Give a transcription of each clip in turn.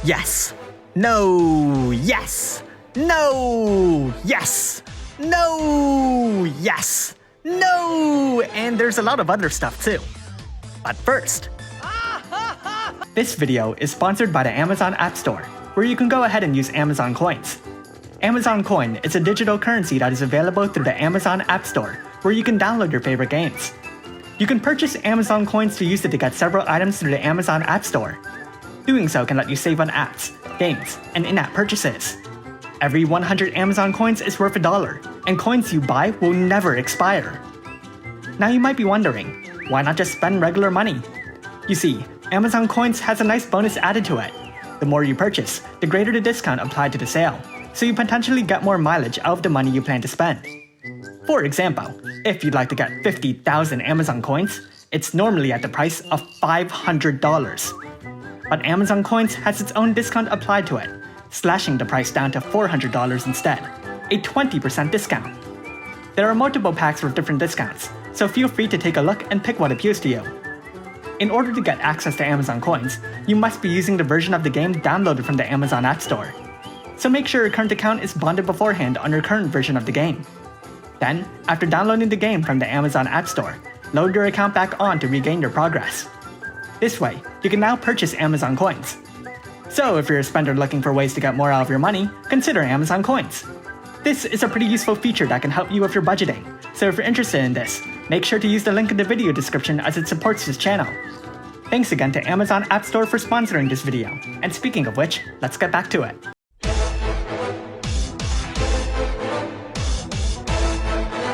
Yes. No. Yes. No. Yes. No. Yes. No. And there's a lot of other stuff too. But first, this video is sponsored by the Amazon Appstore, where you can go ahead and use Amazon Coins. Amazon Coin is a digital currency that is available through the Amazon Appstore, where you can download your favorite games. You can purchase Amazon Coins to use it to get several items through the Amazon Appstore. Doing so can let you save on apps, games, and in-app purchases. Every 100 Amazon Coins is worth $1, and coins you buy will never expire. Now you might be wondering, why not just spend regular money? You see, Amazon Coins has a nice bonus added to it. The more you purchase, the greater the discount applied to the sale, so you potentially get more mileage out of the money you plan to spend. For example, if you'd like to get 50,000 Amazon Coins, it's normally at the price of $500. But Amazon Coins has its own discount applied to it, slashing the price down to $400 instead, a 20% discount. There are multiple packs with different discounts, so feel free to take a look and pick what appeals to you. In order to get access to Amazon Coins, you must be using the version of the game downloaded from the Amazon App Store. So make sure your current account is bonded beforehand on your current version of the game. Then, after downloading the game from the Amazon App Store, load your account back on to regain your progress. This way, you can now purchase Amazon Coins. So if you're a spender looking for ways to get more out of your money, consider Amazon Coins. This is a pretty useful feature that can help you with your budgeting, so if you're interested in this, make sure to use the link in the video description as it supports this channel. Thanks again to Amazon Appstore for sponsoring this video, and speaking of which, let's get back to it.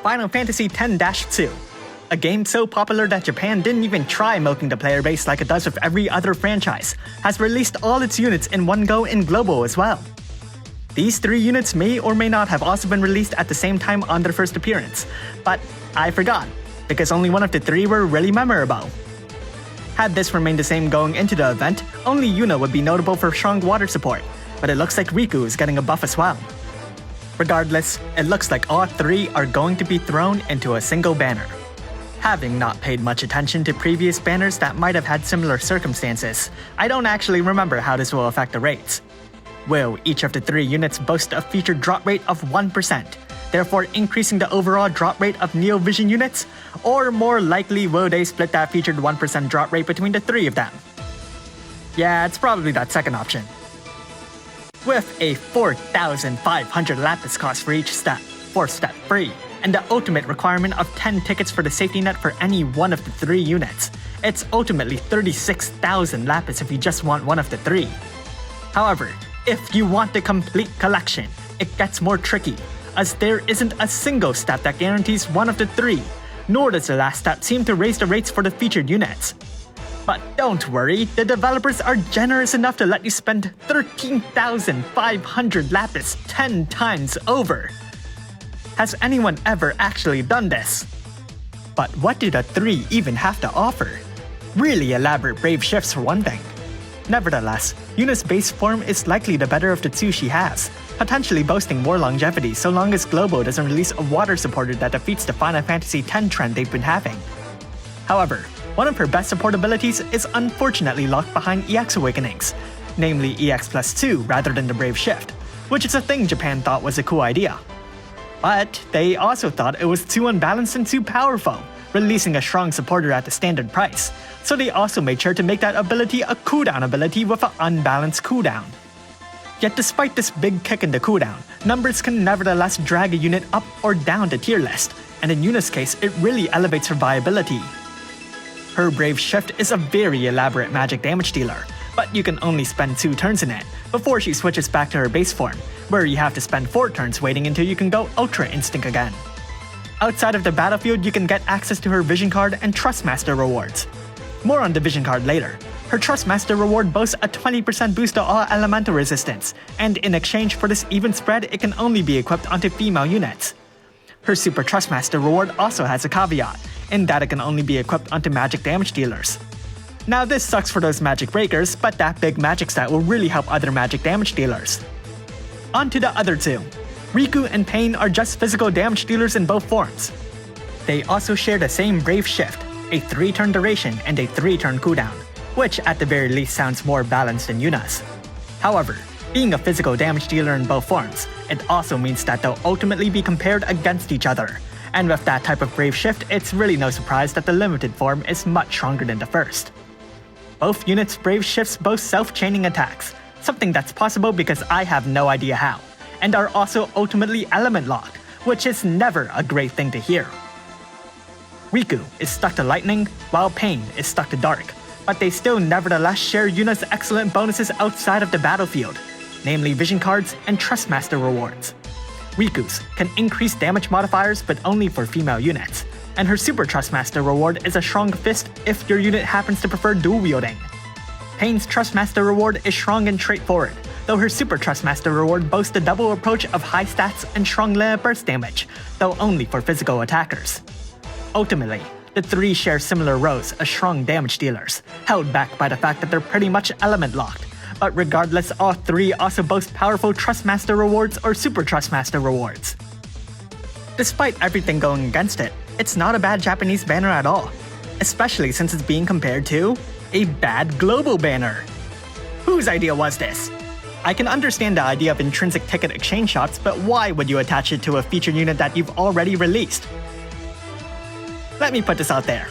Final Fantasy X-2, a game so popular that Japan didn't even try milking the player base like it does with every other franchise, has released all its units in one go in global as well. These 3 units may or may not have also been released at the same time on their first appearance, but I forgot, because only one of the 3 were really memorable. Had this remained the same going into the event, only Yuna would be notable for strong water support, but it looks like Riku is getting a buff as well. Regardless, it looks like all 3 are going to be thrown into a single banner. Having not paid much attention to previous banners that might have had similar circumstances, I don't actually remember how this will affect the rates. Will each of the 3 units boast a featured drop rate of 1%, therefore increasing the overall drop rate of Neo Vision units? Or more likely will they split that featured 1% drop rate between the 3 of them? Yeah, it's probably that second option. With a 4,500 lapis cost for each step, 4 step free, and the ultimate requirement of 10 tickets for the safety net for any one of the 3 units, it's ultimately 36,000 lapis if you just want one of the 3. However, if you want the complete collection, it gets more tricky, as there isn't a single step that guarantees one of the 3, nor does the last step seem to raise the rates for the featured units. But don't worry, the developers are generous enough to let you spend 13,500 lapis 10 times over. Has anyone ever actually done this? But what do the 3 even have to offer? Really elaborate brave shifts for one thing. Nevertheless, Yuna's base form is likely the better of the 2 she has, potentially boasting more longevity so long as Globo doesn't release a water supporter that defeats the Final Fantasy X trend they've been having. However, one of her best support abilities is unfortunately locked behind EX Awakenings, namely EX plus 2 rather than the Brave Shift, which is a thing Japan thought was a cool idea. But they also thought it was too unbalanced and too powerful, releasing a strong supporter at the standard price, so they also made sure to make that ability a cooldown ability with an unbalanced cooldown. Yet despite this big kick in the cooldown, numbers can nevertheless drag a unit up or down the tier list, and in Yuna's case, it really elevates her viability. Her Brave Shift is a very elaborate magic damage dealer, but you can only spend 2 turns in it, before she switches back to her base form, where you have to spend 4 turns waiting until you can go Ultra Instinct again. Outside of the battlefield, you can get access to her Vision Card and Trustmaster rewards. More on the Vision Card later. Her Trustmaster reward boasts a 20% boost to all elemental resistance, and in exchange for this even spread, it can only be equipped onto female units. Her Super Trustmaster reward also has a caveat, in that it can only be equipped onto magic damage dealers. Now this sucks for those magic breakers, but that big magic stat will really help other magic damage dealers. On to the other 2. Riku and Pain are just physical damage dealers in both forms. They also share the same Brave Shift, a 3-turn duration and a 3-turn cooldown, which at the very least sounds more balanced than Yuna's. However, being a physical damage dealer in both forms, it also means that they'll ultimately be compared against each other. And with that type of Brave Shift, it's really no surprise that the limited form is much stronger than the first. Both units' Brave Shifts boast self-chaining attacks, something that's possible because I have no idea how, and are also ultimately element locked, which is never a great thing to hear. Riku is stuck to lightning, while Pain is stuck to dark, but they still nevertheless share Yuna's excellent bonuses outside of the battlefield, namely vision cards and Trustmaster rewards. Riku's can increase damage modifiers but only for female units, and her Super Trustmaster reward is a strong fist if your unit happens to prefer dual wielding. Pain's Trustmaster reward is strong and straightforward, though her Super Trustmaster reward boasts a double approach of high stats and strong limit burst damage, though only for physical attackers. Ultimately, the three share similar rows as strong damage dealers, held back by the fact that they're pretty much element locked. But regardless, all three also boast powerful Trustmaster rewards or Super Trustmaster rewards. Despite everything going against it, it's not a bad Japanese banner at all, especially since it's being compared to a bad global banner. Whose idea was this? I can understand the idea of intrinsic ticket exchange shops, but why would you attach it to a featured unit that you've already released? Let me put this out there.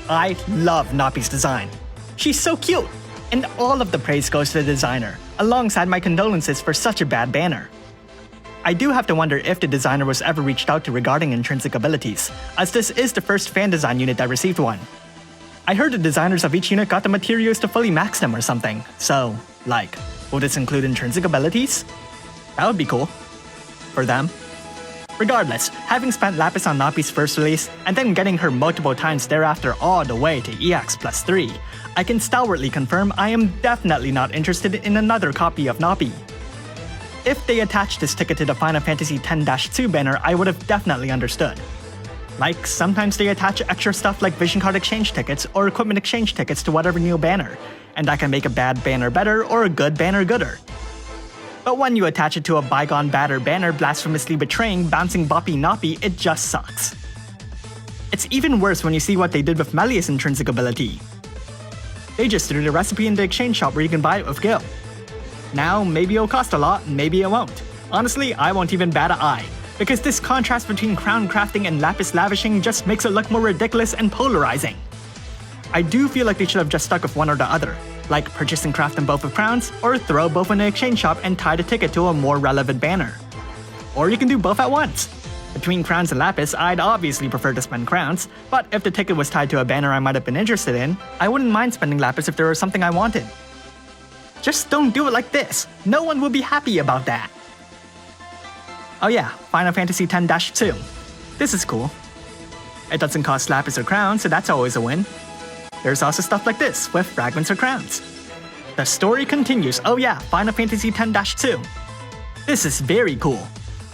I love Napi's design. She's so cute! And all of the praise goes to the designer, alongside my condolences for such a bad banner. I do have to wonder if the designer was ever reached out to regarding intrinsic abilities, as this is the first fan design unit that received one. I heard the designers of each unit got the materials to fully max them or something, so, like, will this include intrinsic abilities? That would be cool. For them. Regardless, having spent Lapis on Napi's first release, and then getting her multiple times thereafter all the way to EX+3, I can stalwartly confirm I am definitely not interested in another copy of Napi. If they attached this ticket to the Final Fantasy X-2 banner, I would have definitely understood. Like, sometimes they attach extra stuff like vision card exchange tickets or equipment exchange tickets to whatever new banner, and that can make a bad banner better or a good banner gooder. But when you attach it to a bygone batter banner blasphemously betraying bouncing boppy Napi, it just sucks. It's even worse when you see what they did with Melia's intrinsic ability. They just threw the recipe in the exchange shop where you can buy it with Gil. Now, maybe it'll cost a lot, maybe it won't. Honestly, I won't even bat an eye, because this contrast between crown crafting and lapis lavishing just makes it look more ridiculous and polarizing. I do feel like they should have just stuck with one or the other, like purchase and craft them both with crowns, or throw both in the exchange shop and tie the ticket to a more relevant banner. Or you can do both at once. Between crowns and lapis, I'd obviously prefer to spend crowns, but if the ticket was tied to a banner I might have been interested in, I wouldn't mind spending lapis if there was something I wanted. Just don't do it like this. No one will be happy about that. Oh yeah, Final Fantasy X-2. This is cool. It doesn't cost lapis or crowns, so that's always a win. There's also stuff like this, with fragments or crowns. The story continues. Oh yeah, Final Fantasy X-2. This is very cool.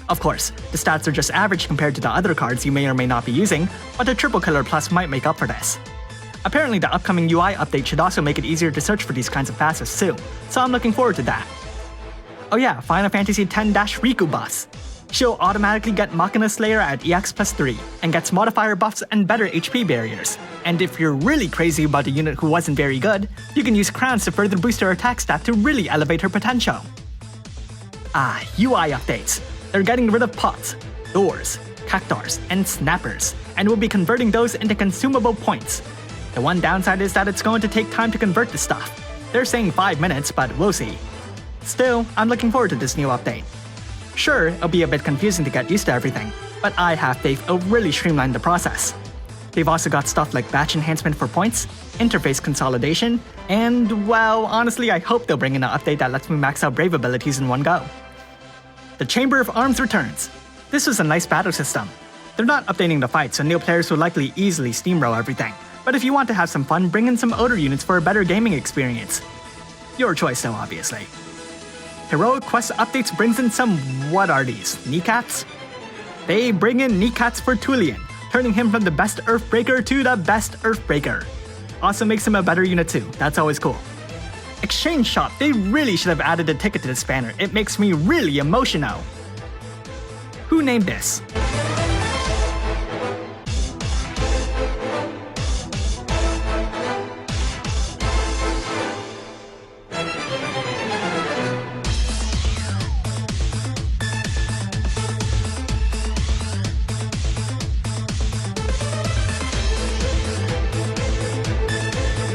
Of course, the stats are just average compared to the other cards you may or may not be using, but the Triple Killer Plus might make up for this. Apparently the upcoming UI update should also make it easier to search for these kinds of passives too, so I'm looking forward to that. Oh yeah, Final Fantasy X-Riku boss. She'll automatically get Machina Slayer at EX+3, and gets modifier buffs and better HP barriers. And if you're really crazy about a unit who wasn't very good, you can use crowns to further boost her attack stat to really elevate her potential. UI updates. They're getting rid of pots, doors, cactars, and snappers, and will be converting those into consumable points. The one downside is that it's going to take time to convert the stuff. They're saying 5 minutes, but we'll see. Still, I'm looking forward to this new update. Sure, it'll be a bit confusing to get used to everything, but I have faith it'll really streamline the process. They've also got stuff like batch enhancement for points, interface consolidation, and, well, honestly I hope they'll bring in an update that lets me max out Brave abilities in one go. The Chamber of Arms returns. This was a nice battle system. They're not updating the fight, so new players will likely easily steamroll everything, but if you want to have some fun, bring in some older units for a better gaming experience. Your choice though, obviously. Heroic Quest updates brings in some, what are these, kneecaps? They bring in kneecaps for Tulian, turning him from the best Earthbreaker to the best Earthbreaker. Also makes him a better unit too, that's always cool. Exchange Shop, they really should have added a ticket to this banner, it makes me really emotional. Who named this?